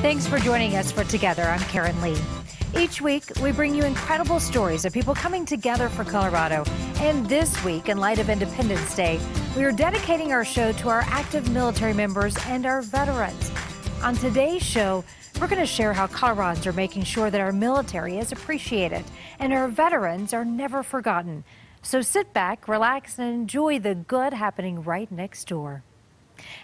Thanks for joining us for Together. I'm Karen Leigh. Each week, we bring you incredible stories of people coming together for Colorado. And this week, in light of Independence Day, we are dedicating our show to our active military members and our veterans. On today's show, we're going to share how Coloradans are making sure that our military is appreciated and our veterans are never forgotten. So sit back, relax, and enjoy the good happening right next door.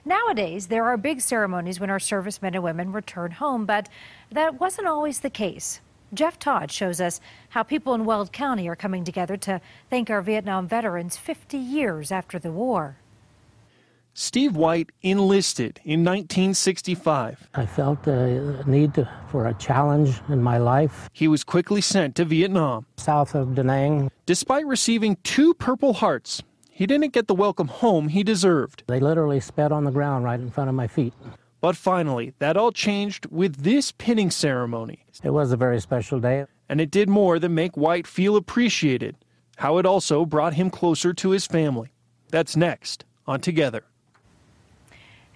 Nowadays, there are big ceremonies when our servicemen and women return home, but that wasn't always the case. Jeff Todd shows us how people in Weld County are coming together to thank our Vietnam veterans 50 years after the war. Steve White enlisted in 1965. I felt a need for a challenge in my life. He was quickly sent to Vietnam. South of Da Nang. Despite receiving 2 Purple Hearts, he didn't get the welcome home he deserved. They literally spat on the ground right in front of my feet. But finally, that all changed with this pinning ceremony. It was a very special day. And it did more than make White feel appreciated. How it also brought him closer to his family. That's next on Together.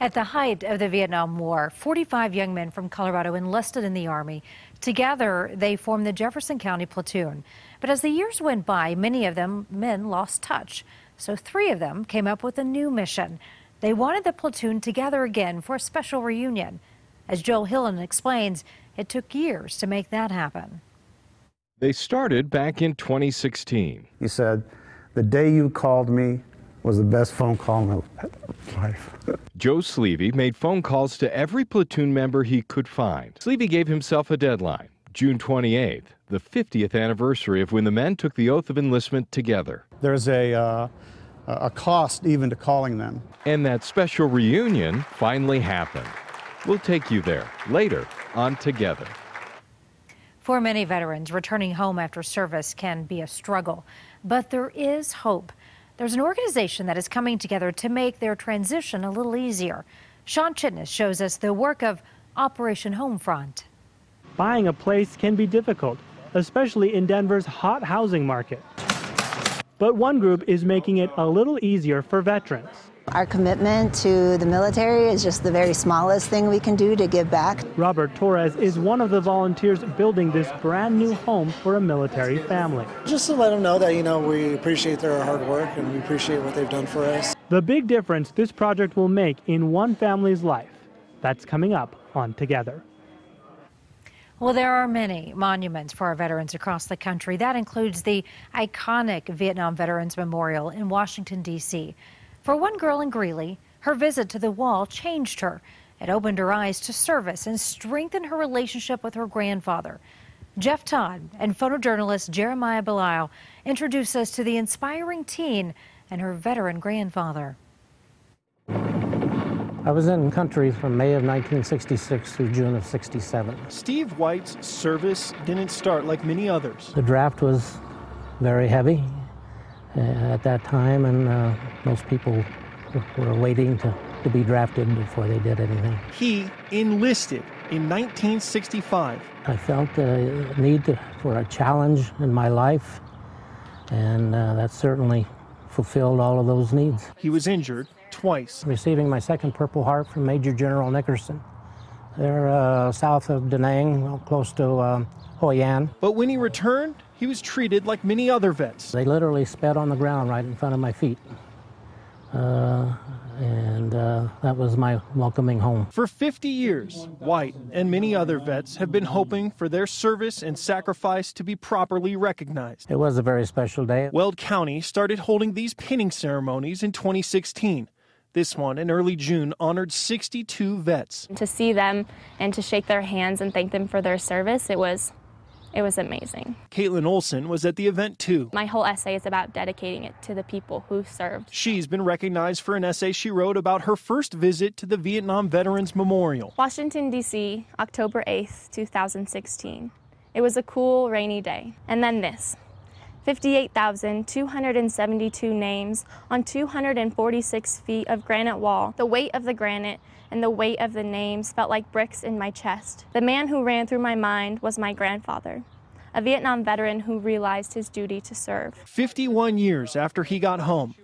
At the height of the Vietnam War, 45 young men from Colorado enlisted in the Army. Together, they formed the Jefferson County Platoon. But as the years went by, many of them men lost touch. So 3 of them came up with a new mission. They wanted the platoon together again for a special reunion. As Joel Hillen explains, it took years to make that happen. They started back in 2016. He said, the day you called me was the best phone call in my life. Joe Sleevey made phone calls to every platoon member he could find. Sleevey gave himself a deadline, June 28th, the 50th anniversary of when the men took the oath of enlistment together. There's a cost even to calling them. And that special reunion finally happened. We'll take you there later on Together. For many veterans, returning home after service can be a struggle, but there is hope. There's an organization that is coming together to make their transition a little easier. Sean Chitness shows us the work of Operation Homefront. Buying a place can be difficult, especially in Denver's hot housing market. But one group is making it a little easier for veterans. Our commitment to the military is just the very smallest thing we can do to give back. Robert Torres is one of the volunteers building this brand new home for a military family. Just to let them know that, we appreciate their hard work and we appreciate what they've done for us. The big difference this project will make in one family's life. That's coming up on Together. Well, there are many monuments for our veterans across the country. That includes the iconic Vietnam Veterans Memorial in Washington, D.C. For one girl in Greeley, her visit to the wall changed her. It opened her eyes to service and strengthened her relationship with her grandfather. Jeff Todd and photojournalist Jeremiah Belisle introduce us to the inspiring teen and her veteran grandfather. I was in country from May of 1966 through June of 67. Steve White's service didn't start like many others. The draft was very heavy at that time, and most people were waiting to be drafted before they did anything. He enlisted in 1965. I felt a need for a challenge in my life, and that certainly fulfilled all of those needs. He was injured twice. Receiving my 2nd Purple Heart from Major General Nickerson. They're south of Da Nang, close to Hoi An. But when he returned, he was treated like many other vets. They literally spat on the ground right in front of my feet. And that was my welcoming home. For 50 years, White and many other vets have been hoping for their service and sacrifice to be properly recognized. It was a very special day. Weld County started holding these pinning ceremonies in 2016. This one, in early June, honored 62 vets. To see them and to shake their hands and thank them for their service, it was amazing. Caitlin Olson was at the event too. My whole essay is about dedicating it to the people who served. She's been recognized for an essay she wrote about her first visit to the Vietnam Veterans Memorial. Washington, D.C., October 8th, 2016. It was a cool, rainy day. And then this. 58,272 names on 246 feet of granite wall. The weight of the granite and the weight of the names felt like bricks in my chest. The man who ran through my mind was my grandfather, a Vietnam veteran who realized his duty to serve. 51 years after he got home,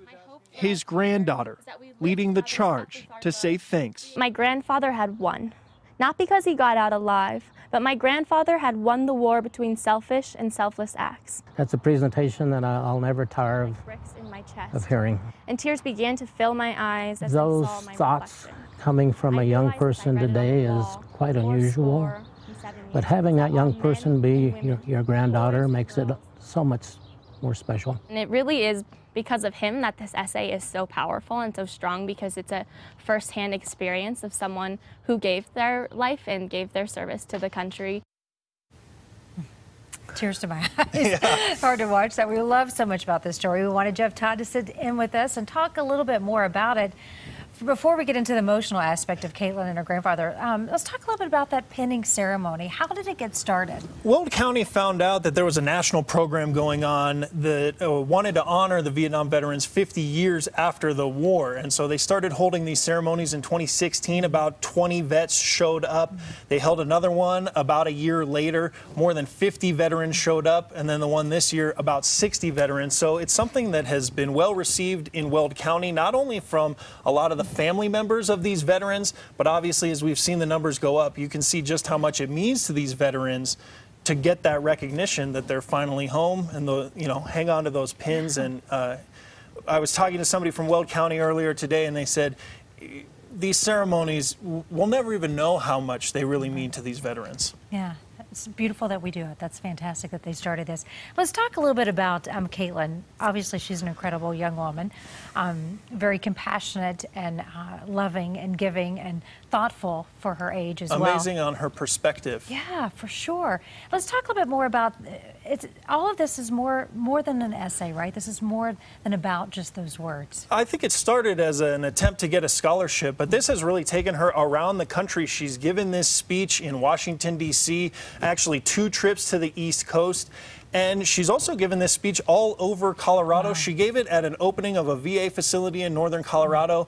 his granddaughter leading the charge to say thanks. My grandfather had won. Not because he got out alive, but my grandfather had won the war between selfish and selfless acts. That's a presentation that I'll never tire of hearing. And tears began to fill my eyes as Those I saw my thoughts reflection. coming from a young person today is quite unusual, but having that young person be your granddaughter makes it so much more special. And it really is because of him that this essay is so powerful and so strong, because it's a first-hand experience of someone who gave their life and gave their service to the country. Tears to my eyes. Yeah. Hard to watch that. We love so much about this story. We wanted Jeff Todd to sit in with us and talk a little bit more about it. Before we get into the emotional aspect of Caitlin and her grandfather, let's talk a little bit about that pinning ceremony. How did it get started? Weld County found out that there was a national program going on that wanted to honor the Vietnam veterans 50 years after the war. And so they started holding these ceremonies in 2016. About 20 vets showed up. They held another one about a year later. More than 50 veterans showed up. And then the one this year, about 60 veterans. So it's something that has been well received in Weld County, not only from a lot of the family members of these veterans, but obviously as we've seen the numbers go up, you can see just how much it means to these veterans to get that recognition that they're finally home and hang on to those pins. And I was talking to somebody from Weld County earlier today, and they said these ceremonies, we'll never even know how much they really mean to these veterans. Yeah. It's beautiful that we do it. That's fantastic that they started this. Let's talk a little bit about Caitlin. Obviously, she's an incredible young woman, very compassionate and loving and giving and thoughtful for her age as well. Amazing on her perspective. Yeah, for sure. Let's talk a little bit more about all of this is more than an essay, right? This is more than about just those words. I think it started as an attempt to get a scholarship, but this has really taken her around the country. She's given this speech in Washington, D.C., actually 2 trips to the East Coast. And she's also given this speech all over Colorado. Wow. She gave it at an opening of a VA facility in northern Colorado.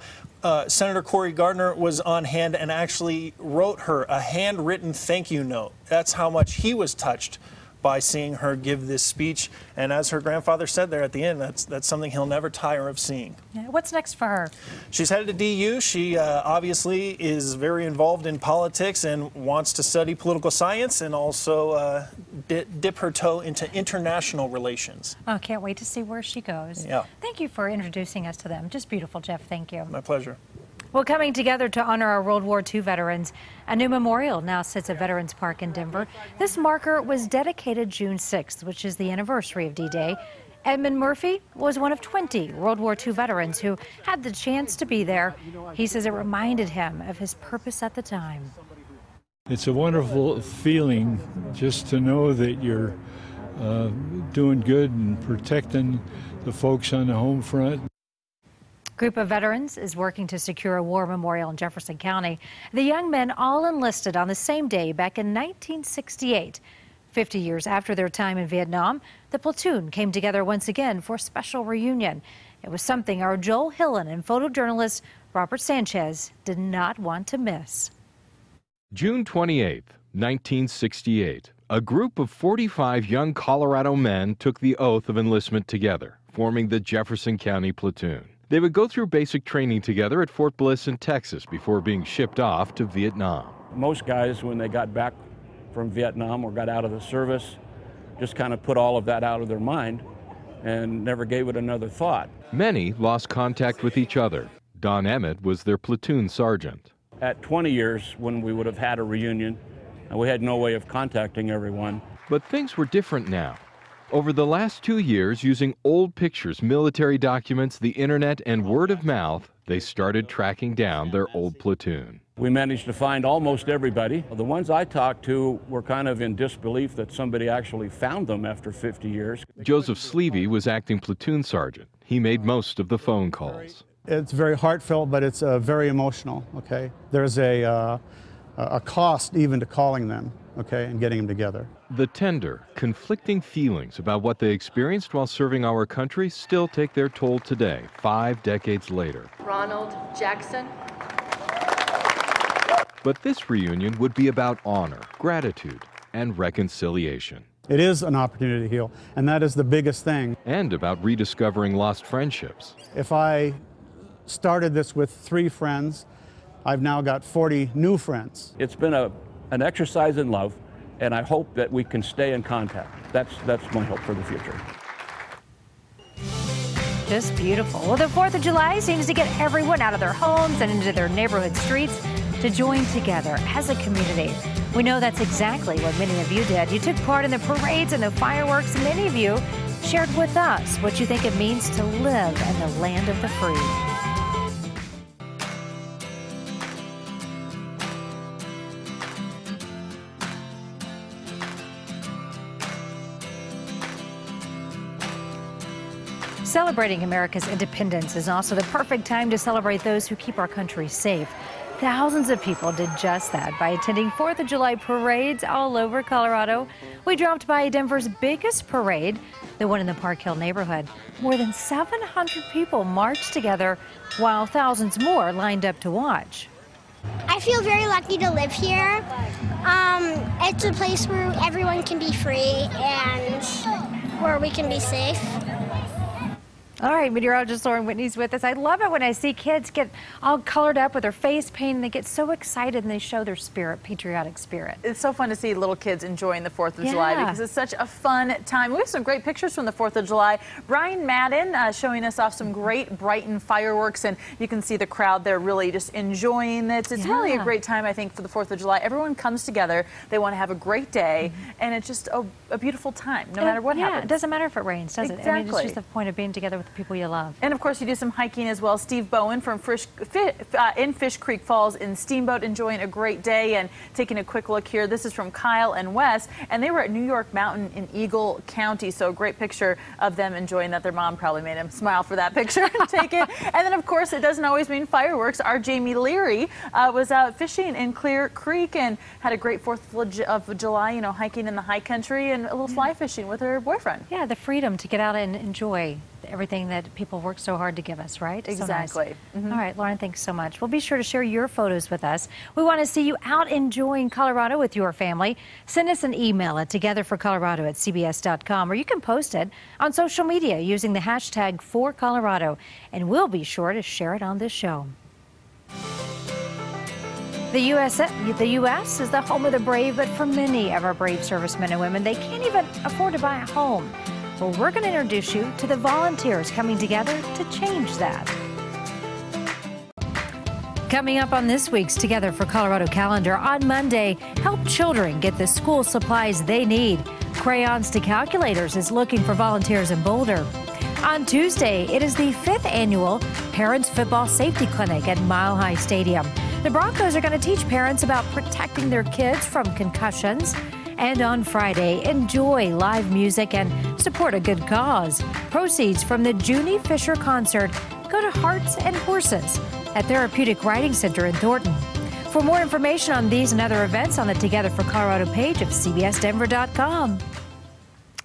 Senator Cory Gardner was on hand and actually wrote her a handwritten thank you note. That's how much he was touched by seeing her give this speech. And as her grandfather said there at the end, that's something he'll never tire of seeing. Yeah, what's next for her? She's headed to DU. She obviously is very involved in politics and wants to study political science and also dip her toe into international relations. Oh, can't wait to see where she goes. Yeah. Thank you for introducing us to them. Just beautiful, Jeff. Thank you. My pleasure. Well, coming together to honor our World War II veterans, a new memorial now sits at Veterans Park in Denver. This marker was dedicated June 6th, which is the anniversary of D-Day. Edmund Murphy was one of 20 World War II veterans who had the chance to be there. He says it reminded him of his purpose at the time. It's a wonderful feeling just to know that you're doing good and protecting the folks on the home front. Group of veterans is working to secure a war memorial in Jefferson County. The young men all enlisted on the same day back in 1968. 50 years after their time in Vietnam, the platoon came together once again for a special reunion. It was something our Joel Hillen and photojournalist Robert Sanchez did not want to miss. June 28, 1968. A group of 45 young Colorado men took the oath of enlistment together, forming the Jefferson County Platoon. They would go through basic training together at Fort Bliss in Texas before being shipped off to Vietnam. Most guys, when they got back from Vietnam or got out of the service, just kind of put all of that out of their mind and never gave it another thought. Many lost contact with each other. Don Emmett was their platoon sergeant. At 20 years, when we would have had a reunion, we had no way of contacting everyone. But things were different now. Over the last 2 years, using old pictures, military documents, the internet, and word of mouth, they started tracking down their old platoon. We managed to find almost everybody. The ones I talked to were kind of in disbelief that somebody actually found them after 50 years. Joseph Sleevey was acting platoon sergeant. He made most of the phone calls. It's very heartfelt, but it's very emotional, okay? There's a cost even to calling them, okay, and getting them together. The tender, conflicting feelings about what they experienced while serving our country still take their toll today, 5 decades later. Ronald Jackson. But this reunion would be about honor, gratitude, and reconciliation. It is an opportunity to heal, and that is the biggest thing. And about rediscovering lost friendships. If I started this with 3 friends, I've now got 40 new friends. It's been an exercise in love, and I hope that we can stay in contact. That's my hope for the future. Just beautiful. Well, the 4th of July seems to get everyone out of their homes and into their neighborhood streets to join together as a community. We know that's exactly what many of you did. You took part in the parades and the fireworks. Many of you shared with us what you think it means to live in the land of the free. Celebrating America's independence is also the perfect time to celebrate those who keep our country safe. Thousands of people did just that by attending 4th of July parades all over Colorado. We dropped by Denver's biggest parade, the one in the Park Hill neighborhood. More than 700 people marched together, while thousands more lined up to watch. I feel very lucky to live here. It's a place where everyone can be free and where we can be safe. All right, meteorologist Lauren Whitney's with us. I love it when I see kids get all colored up with their face paint and they get so excited and they show their spirit, patriotic spirit. It's so fun to see little kids enjoying the 4th of July because it's such a fun time. We have some great pictures from the 4th of July. Brian Madden showing us off some great Brighton fireworks, and you can see the crowd there really just enjoying it. It's really a great time, I think, for the 4th of July. Everyone comes together. They want to have a great day, and it's just a beautiful time, no matter what happens. It doesn't matter if it rains, does it? Exactly. I mean, it's just the point of being together with the people you love. And of course, you do some hiking as well. Steve Bowen from in Fish Creek Falls in Steamboat, enjoying a great day. And taking a quick look here, this is from Kyle and Wes, and they were at New York Mountain in Eagle County. So a great picture of them enjoying that. Their mom probably made them smile for that picture and take it. And then, of course, it doesn't always mean fireworks. Our Jamie Leary was out fishing in Clear Creek and had a great 4th of July, you know, hiking in the high country and a little fly fishing with her boyfriend. Yeah, the freedom to get out and enjoy everything that people work so hard to give us, right? Exactly. So nice. All right, Lauren, thanks so much. Well, be sure to share your photos with us. We want to see you out enjoying Colorado with your family. Send us an email at togetherforcolorado@cbs.com, or you can post it on social media using the hashtag #4Colorado, and we'll be sure to share it on this show. The U.S. is the home of the brave, but for many of our brave servicemen and women, they can't even afford to buy a home. Well, we're going to introduce you to the volunteers coming together to change that. Coming up on this week's Together for Colorado calendar, on Monday, help children get the school supplies they need. Crayons to Calculators is looking for volunteers in Boulder. On Tuesday, it is the 5th annual Parents Football Safety Clinic at Mile High Stadium. The Broncos are going to teach parents about protecting their kids from concussions. And on Friday, enjoy live music and support a good cause. Proceeds from the Junie Fisher concert go to Hearts and Horses at Therapeutic Riding Center in Thornton. For more information on these and other events, on the Together for Colorado page of CBSDenver.com.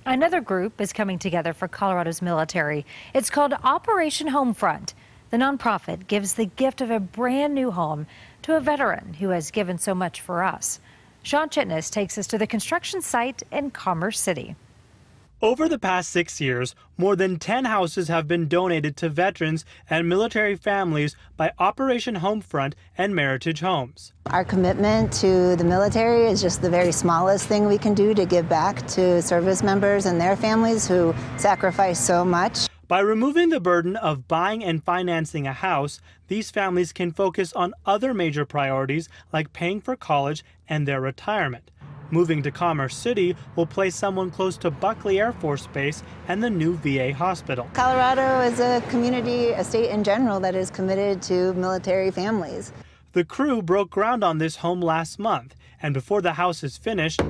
Another group is coming together for Colorado's military. It's called Operation Homefront. The nonprofit gives the gift of a brand new home to a veteran who has given so much for us. Sean Chitness takes us to the construction site in Commerce City. Over the past 6 years, more than 10 houses have been donated to veterans and military families by Operation Homefront and Meritage Homes. Our commitment to the military is just the very smallest thing we can do to give back to service members and their families who sacrifice so much. By removing the burden of buying and financing a house, these families can focus on other major priorities like paying for college and their retirement. Moving to Commerce City will place someone close to Buckley Air Force Base and the new VA hospital. Colorado is a community, a state in general, that is committed to military families. The crew broke ground on this home last month, and before the house is finished,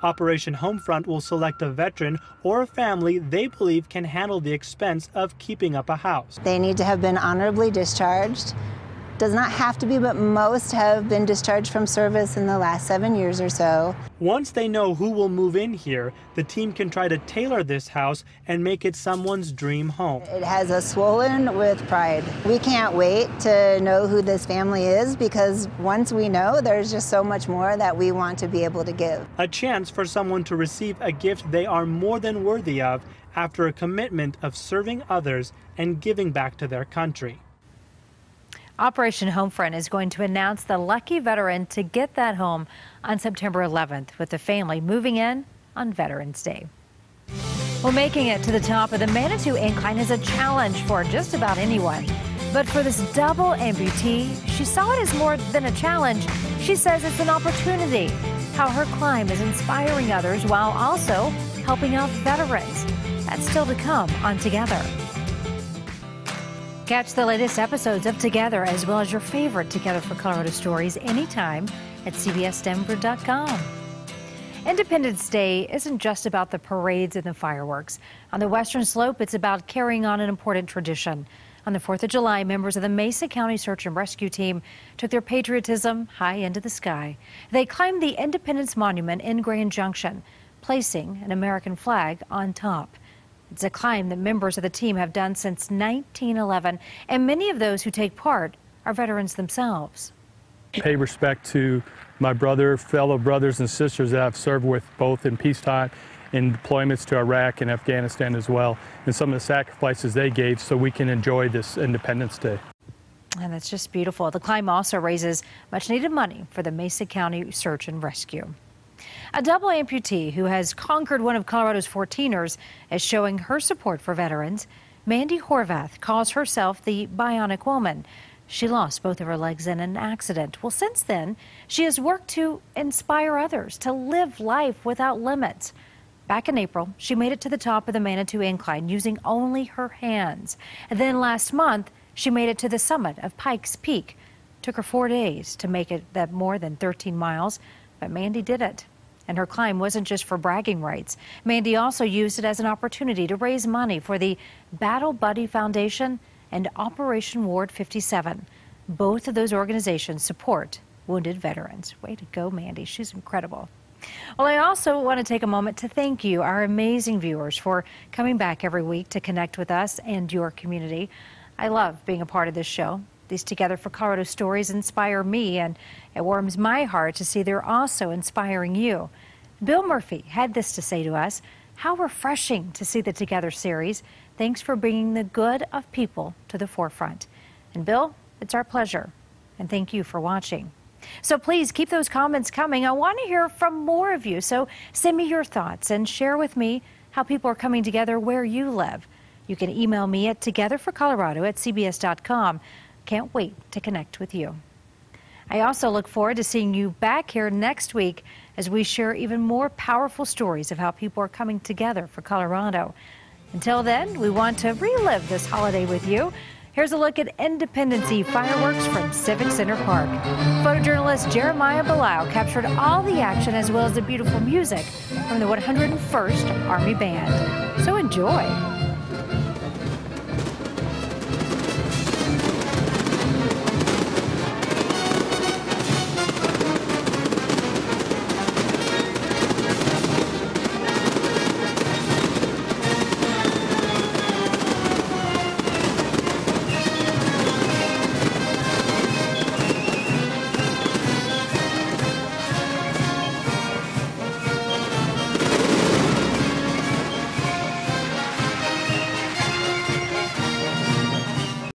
Operation Homefront will select a veteran or a family they believe can handle the expense of keeping up a house. They need to have been honorably discharged. Does not have to be, but most have been discharged from service in the last 7 years or so. Once they know who will move in here, the team can try to tailor this house and make it someone's dream home. It has us swollen with pride. We can't wait to know who this family is, because once we know, there's just so much more that we want to be able to give. A chance for someone to receive a gift they are more than worthy of after a commitment of serving others and giving back to their country. Operation Homefront is going to announce the lucky veteran to get that home on September 11th, with the family moving in on Veterans Day. Well, making it to the top of the Manitou Incline is a challenge for just about anyone. But for this double amputee, she saw it as more than a challenge. She says it's an opportunity. How her climb is inspiring others while also helping out veterans. That's still to come on Together. Catch the latest episodes of Together, as well as your favorite Together for Colorado stories anytime at CBSDenver.com. Independence Day isn't just about the parades and the fireworks. On the Western Slope, it's about carrying on an important tradition. On the 4th of July, members of the Mesa County Search and Rescue Team took their patriotism high into the sky. They climbed the Independence Monument in Grand Junction, placing an American flag on top. It's a climb that members of the team have done since 1911, and many of those who take part are veterans themselves. Pay respect to my fellow brothers and sisters that I've served with both in peacetime and deployments to Iraq and Afghanistan as well, and some of the sacrifices they gave so we can enjoy this Independence Day. And that's just beautiful. The climb also raises much needed money for the Mesa County Search and Rescue. A double amputee who has conquered one of Colorado's 14ers is showing her support for veterans. Mandy Horvath calls herself the Bionic Woman. She lost both of her legs in an accident. Well, since then, she has worked to inspire others to live life without limits. Back in April, she made it to the top of the Manitou Incline using only her hands. And then last month, she made it to the summit of Pikes Peak. Took her 4 days to make it that more than 13 miles, but Mandy did it. And her climb wasn't just for bragging rights. Mandy also used it as an opportunity to raise money for the Battle Buddy Foundation and Operation Ward 57. Both of those organizations support wounded veterans. Way to go, Mandy. She's incredible. Well, I also want to take a moment to thank you, our amazing viewers, for coming back every week to connect with us and your community. I love being a part of this show. These Together for Colorado stories inspire me, and it warms my heart to see they're also inspiring you. Bill Murphy had this to say to us: how refreshing to see the Together series. Thanks for bringing the good of people to the forefront. And Bill, it's our pleasure. And thank you for watching. So please keep those comments coming. I want to hear from more of you. So send me your thoughts and share with me how people are coming together where you live. You can email me at togetherforcolorado@cbs.com. Can't wait to connect with you. I also look forward to seeing you back here next week as we share even more powerful stories of how people are coming together for Colorado. Until then, we want to relive this holiday with you. Here's a look at Independence Eve fireworks from Civic Center Park. Photojournalist Jeremiah Bilal captured all the action as well as the beautiful music from the 101st Army Band. So enjoy.